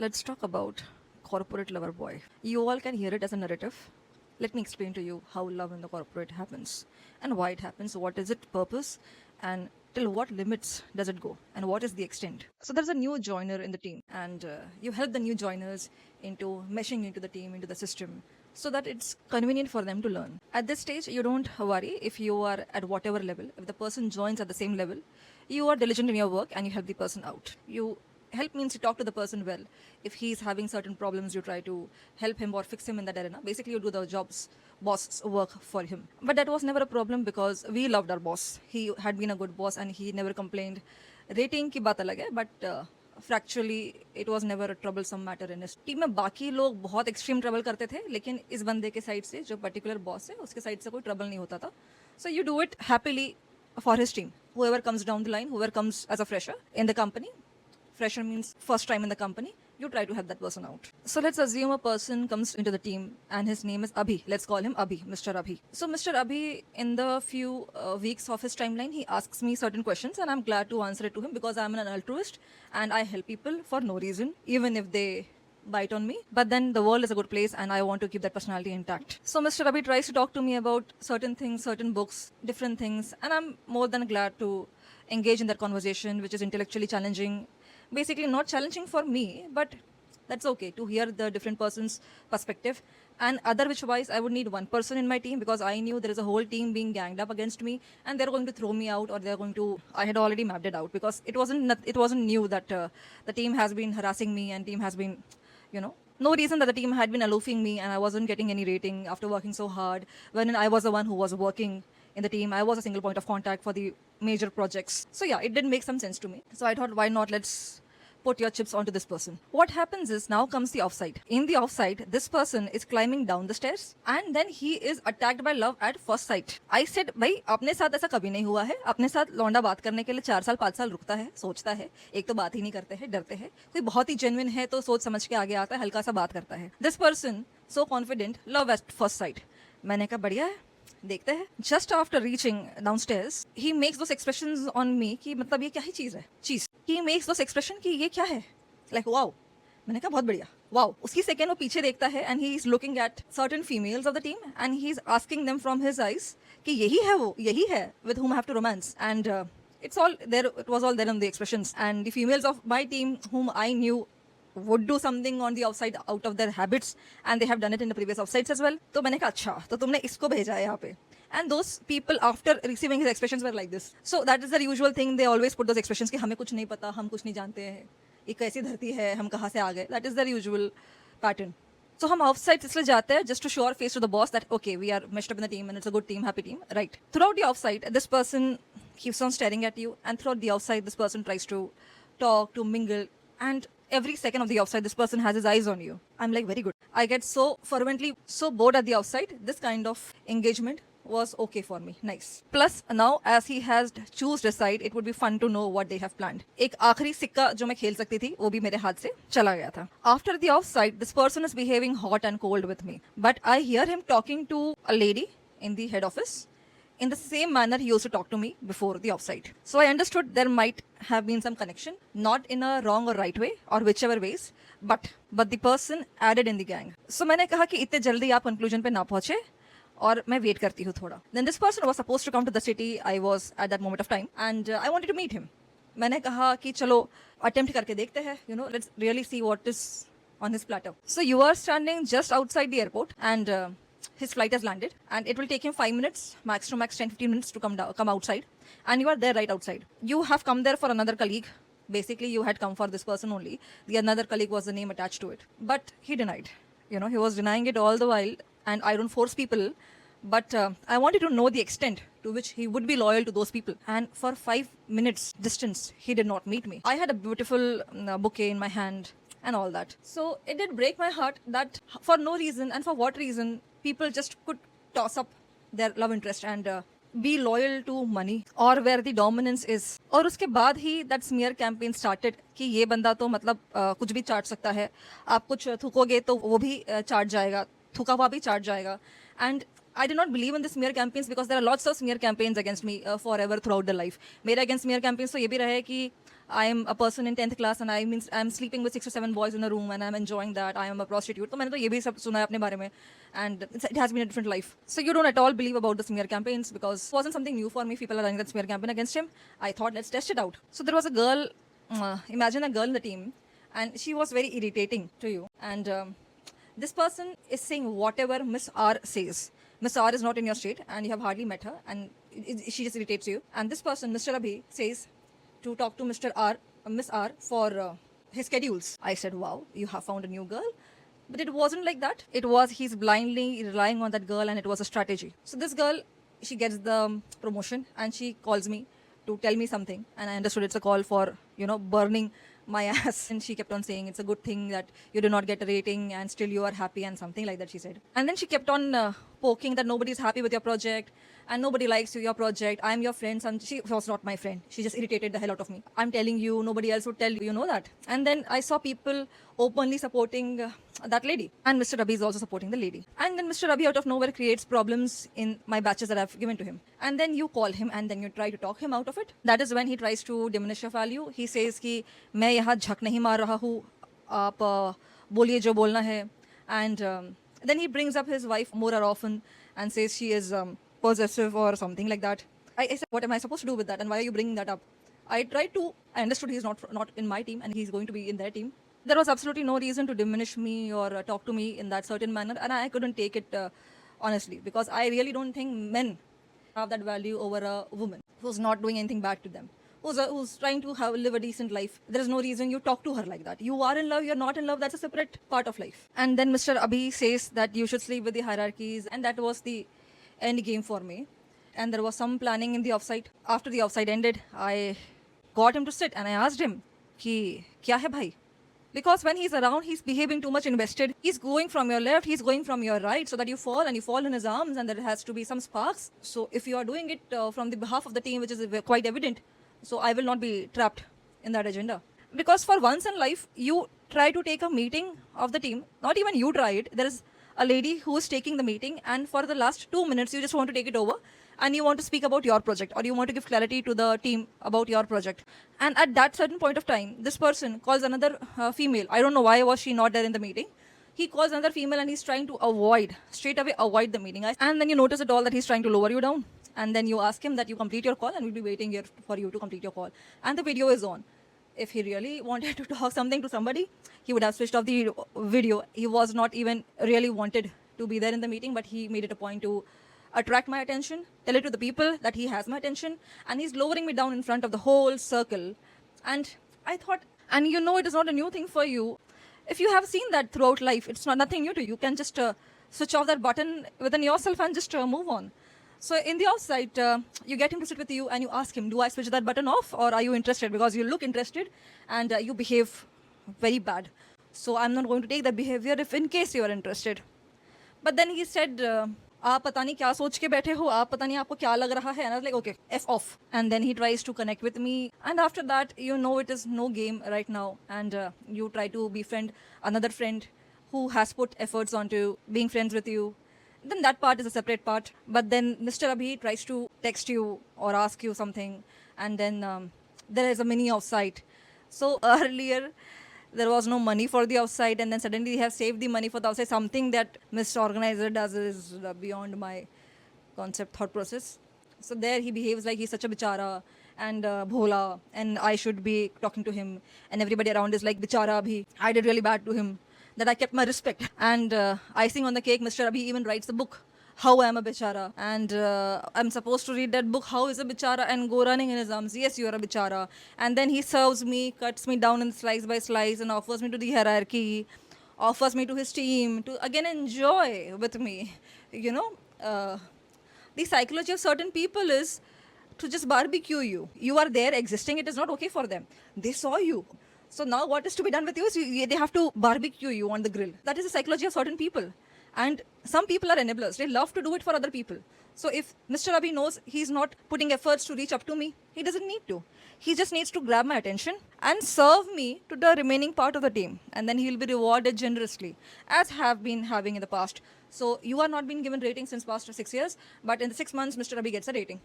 Let's talk about corporate lover boy. You all can hear it as a narrative. Let me explain to you how love in the corporate happens and why it happens, what is its purpose, and till what limits does it go, and what is the extent. So there's a new joiner in the team, and you help the new joiners into meshing into the team, into the system, so that it's convenient for them to learn. At this stage, you don't worry if you are at whatever level. If the person joins at the same level, you are diligent in your work and you help the person out. You help means you talk to the person well. If he's having certain problems, you try to help him or fix him in that arena. Basically, you do the job's boss work for him. But that was never a problem because we loved our boss. He had been a good boss and he never complained. Rating की बात अलग है, but factually it was never a troublesome matter in team में बाकी लोग बहुत extreme trouble करते थे, लेकिन इस बंदे के साइड से जो पर्टिकुलर बॉस है उसके साइड से कोई ट्रबल नहीं होता था. So you do it happily for his team. Whoever comes down the line, whoever comes as a fresher in the company, fresher means first time in the company, you try to help that person out. So let's assume a person comes into the team and his name is Abhi. Let's call him Abhi, Mr. Abhi. So Mr. Abhi, in the few weeks of his timeline, he asks me certain questions and I'm glad to answer it to him because I'm an altruist and I help people for no reason, even if they bite on me. But then the world is a good place and I want to keep that personality intact. So Mr. Abhi tries to talk to me about certain things, certain books, different things, and I'm more than glad to engage in that conversation, which is intellectually challenging. Basically not challenging for me, but that's okay to hear the different person's perspective. And other which wise I would need one person in my team because I knew there is a whole team being ganged up against me and they're going to throw me out or they're going to, I had already mapped it out because it wasn't new that the team has been harassing me and team has been, no reason that the team had been aloofing me and I wasn't getting any rating after working so hard. When I was the one who was working in the team, I was a single point of contact for the major projects. So yeah, it did make some sense to me. So I thought, why not let's put your chips onto this person. What happens is now comes the offside. In the offside, this person is climbing down the stairs and then he is attacked by love at first sight. I said, भाई अपने साथ ऐसा कभी नहीं हुआ है. अपने साथ लौंडा बात करने के लिए 4 साल 5 साल रुकता है, सोचता है. एक तो बात ही नहीं करते हैं, डरते हैं. कोई बहुत ही जेन्युइन है तो सोच समझ के आगे आता है, हल्का सा बात करता है. This person so confident, love at first sight. मैंने कहा बढ़िया है, देखते हैं. Just after reaching downstairs he makes those expressions on me कि मतलब ये क्या ही चीज है. ही मेक्स दोस एक्सप्रेशन कि ये क्या है, लाइक वाओ. मैंने कहा बहुत बढ़िया, वाओ. उसकी सेकेंड वो पीछे देखता है and he is looking at certain females of the team and he is asking them from his eyes कि यही है वो, यही है with whom I have to romance. And it's all there, it was all there in the expressions. And the females of my team whom I knew would do something on the outside out of their habits and they have done it in the previous offsides as well. तो मैंने कहा अच्छा तो तुमने इसको भेजा है यहाँ पे. And those people after receiving his expressions were like this. So that is the usual thing, they always put those expressions कि हमें कुछ नहीं पता, हम कुछ नहीं जानते हैं, ये कैसी धरती है, हम कहाँ से आ गए. That is the usual pattern. So हम offsides इसलिए जाते हैं just to show our face to the boss that okay we are meshed up in the team and it's a good team, happy team, right? Throughout the offside this person keeps on staring at you and throughout the offside this person tries to talk, to mingle, and every second of the offside this person has his eyes on you. I'm like very good. I get so fervently so bored at the offside. This kind of engagement was okay for me. Nice. Plus now as he has choose decide, it would be fun to know what they have planned. एक आखिरी सिक्का जो मैं खेल सकती थी वो भी मेरे हाथ से चला गया था. After the offside this person is behaving hot and cold with me, but I hear him talking to a lady in the head office in the same manner he used to talk to me before the offside. So I understood there might have been some connection, not in a wrong or right way or whichever ways, but the person added in the gang. So मैंने कहा कि इतने जल्दी आप conclusion पे ना पहुंचे और मैं वेट करती हूँ थोड़ा. Then this person was supposed to come to the city. I was at that moment of time and I wanted to meet him. मैंने कहा कि चलो attempt करके देखते हैं, let's really see what is on his platter. So you are standing just outside the airport and his flight has landed and it will take him 5 minutes max to max 10-15 minutes to come outside and you are there right outside. You have come there for another colleague. Basically you had come for this person only. The another colleague was the name attached to it, but he denied. He was denying it all the while and I don't force people, but I wanted to know the extent to which he would be loyal to those people. And for 5 minutes distance he did not meet me. I had a beautiful bouquet in my hand and all that. So it did break my heart that for no reason and for what reason people just could toss up their love interest and be loyal to money or where the dominance is. और उसके बाद ही that smear campaign started कि ये बंदा तो मतलब कुछ भी चाट सकता है, आप कुछ थूकोगे तो वो भी चाट जाएगा, थूका हुआ भी चाट जाएगा. And I did not believe in the smear campaigns because there are lots of smear campaigns against me forever throughout the life. मेरे against smear campaigns तो ये भी रहे कि I am a person in 10th class and I'm sleeping with 6 or 7 boys in a room and I'm enjoying that. I am a prostitute. तो मैंने तो ये भी सब सुना है अपने बारे में, and it has been a different life. So you don't at all believe about the smear campaigns because it wasn't something new for me. People are running that smear campaign against him. I thought let's test it out. So there was a girl, imagine a girl in the team, and she was very irritating to you. And this person is saying whatever Miss R says. Miss R is not in your state and you have hardly met her, and she just irritates you. And this person, Mr. Abhi, says to talk to Mr. R, Miss R for his schedules. I said, wow, you have found a new girl. But it wasn't like that. It was he's blindly relying on that girl and it was a strategy. So this girl, she gets the promotion and she calls me to tell me something. And I understood it's a call for, burning my ass. And she kept on saying it's a good thing that you do not get a rating and still you are happy and something like that, she said. And then she kept on poking that nobody is happy with your project and nobody likes your project. I'm your friend. She was not my friend. She just irritated the hell out of me. I'm telling you, nobody else would tell you, you know that. And then I saw people openly supporting that lady. And Mr. Rabi is also supporting the lady. And then Mr. Rabi out of nowhere creates problems in my batches that I've given to him. And then you call him and then you try to talk him out of it. That is when he tries to diminish your value. He says कि मैं यहाँ झक नहीं मार रहा हूँ, आप बोलिए जो बोलना है. And then he brings up his wife more often and says she is possessive or something like that. I said, what am I supposed to do with that? And why are you bringing that up? I understood he's not in my team and he's going to be in their team. There was absolutely no reason to diminish me or talk to me in that certain manner. And I couldn't take it honestly, because I really don't think men have that value over a woman who's not doing anything bad to them. Who's trying to live a decent life. There is no reason you talk to her like that. You are in love, you're not in love, that's a separate part of life. And then Mr. Abhi says that you should sleep with the hierarchies, and that was the end game for me. And there was some planning in the offsite. After the offsite ended, I got him to sit and I asked him, ki kya hai bhai? Because when he's around, he's behaving too much invested. He's going from your left, he's going from your right, so that you fall in his arms and there has to be some sparks. So if you are doing it from the behalf of the team, which is quite evident, so I will not be trapped in that agenda. Because for once in life, you try to take a meeting of the team. Not even you try it. There is a lady who is taking the meeting, and for the last 2 minutes, you just want to take it over and you want to speak about your project, or you want to give clarity to the team about your project. And at that certain point of time, this person calls another female. I don't know why was she not there in the meeting. He calls another female and he's trying to straight away avoid the meeting. And then you notice it all that he's trying to lower you down. And then you ask him that you complete your call and we'll be waiting here for you to complete your call. And the video is on. If he really wanted to talk something to somebody, he would have switched off the video. He was not even really wanted to be there in the meeting, but he made it a point to attract my attention, tell it to the people that he has my attention, and he's lowering me down in front of the whole circle. And I thought, and it is not a new thing for you. If you have seen that throughout life, it's not nothing new to you. You can just switch off that button within yourself and just move on. So in the offsite, you get him to sit with you and you ask him, do I switch that button off or are you interested? Because you look interested and you behave very bad. So I'm not going to take that behavior if in case you are interested. But then he said, आप पता नहीं क्या सोच के बैठे हो, आप पता नहीं आपको क्या लग रहा है. And I was like, okay, F off. And then he tries to connect with me. And after that, it is no game right now. And you try to befriend another friend who has put efforts onto being friends with you. Then that part is a separate part. But then Mr. Abhi tries to text you or ask you something. And then there is a mini offsite. So earlier, there was no money for the offsite, and then suddenly they have saved the money for the offsite. Something that Mr. Organizer does is beyond my concept thought process. So there he behaves like he's such a bichara and bhola, and I should be talking to him. And everybody around is like, bichara Abhi, I did really bad to him, that I kept my respect. And icing on the cake, Mr. Abhi even writes a book, How I Am a Bichara. And I'm supposed to read that book, How is a Bichara, and go running in his arms. Yes, you are a bichara. And then he serves me, cuts me down in slice by slice, and offers me to the hierarchy, offers me to his team to again enjoy with me. The psychology of certain people is to just barbecue you. You are there existing. It is not okay for them. They saw you. So now what is to be done with you is they have to barbecue you on the grill. That is the psychology of certain people. And some people are enablers. They love to do it for other people. So if Mr. Abhi knows he's not putting efforts to reach up to me, he doesn't need to. He just needs to grab my attention and serve me to the remaining part of the team. And then he'll be rewarded generously, as have been having in the past. So you are not being given rating since past 6 years, but in the 6 months, Mr. Abhi gets a rating.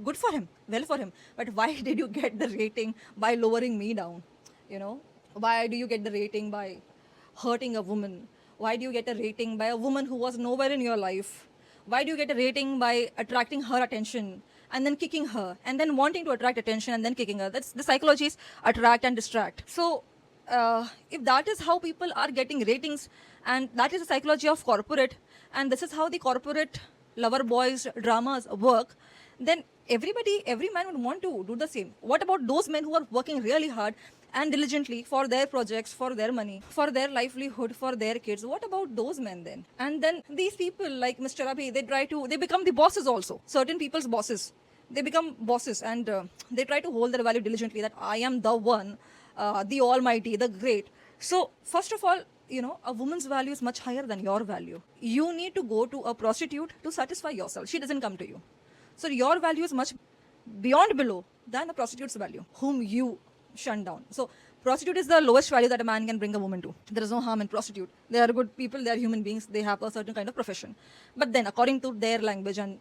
Good for him, well for him. But why did you get the rating by lowering me down? You know, why do you get the rating by hurting a woman? Why do you get a rating by a woman who was nowhere in your life? Why do you get a rating by attracting her attention and then kicking her and then wanting to attract attention and then kicking her? That's the psychology is attract and distract. So if that is how people are getting ratings and that is the psychology of corporate and this is how the corporate lover boys dramas work, then every man would want to do the same. What about those men who are working really hard and diligently for their projects, for their money, for their livelihood, for their kids? What about those men then? And then these people like Mr. Abhi, they become the bosses also, certain people's bosses. They become bosses and they try to hold their value diligently that I am the one, the almighty, the great. So first of all, a woman's value is much higher than your value. You need to go to a prostitute to satisfy yourself. She doesn't come to you. So your value is much beyond below than a prostitute's value, whom you shun down. So prostitute is the lowest value that a man can bring a woman to. There is no harm in prostitute. They are good people, they are human beings, they have a certain kind of profession. But then according to their language and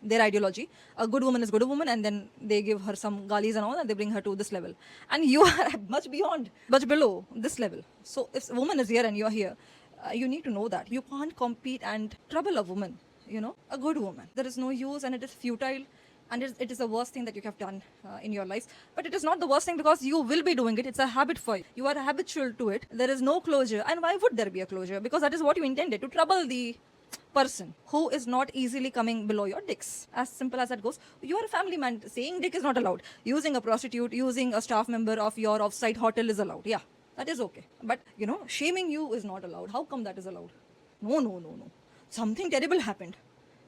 their ideology, a good woman is good woman, and then they give her some galis and all, and they bring her to this level. And you are much beyond, much below this level. So if a woman is here and you are here, you need to know that you can't compete and trouble a woman. A good woman. There is no use, and it is futile, and it is the worst thing that you have done in your life. But it is not the worst thing because you will be doing it. It's a habit for you. You are habitual to it. There is no closure, and why would there be a closure? Because that is what you intended, to trouble the person who is not easily coming below your dicks. As simple as that goes. You are a family man. Saying dick is not allowed. Using a prostitute, using a staff member of your offsite hotel is allowed. Yeah, that is okay. But shaming you is not allowed. How come that is allowed? No, no, no, no. Something terrible happened.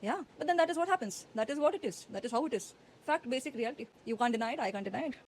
Yeah, but then that is what happens. That is what it is. That is how it is. Fact, basic reality. You can't deny it. I can't deny it.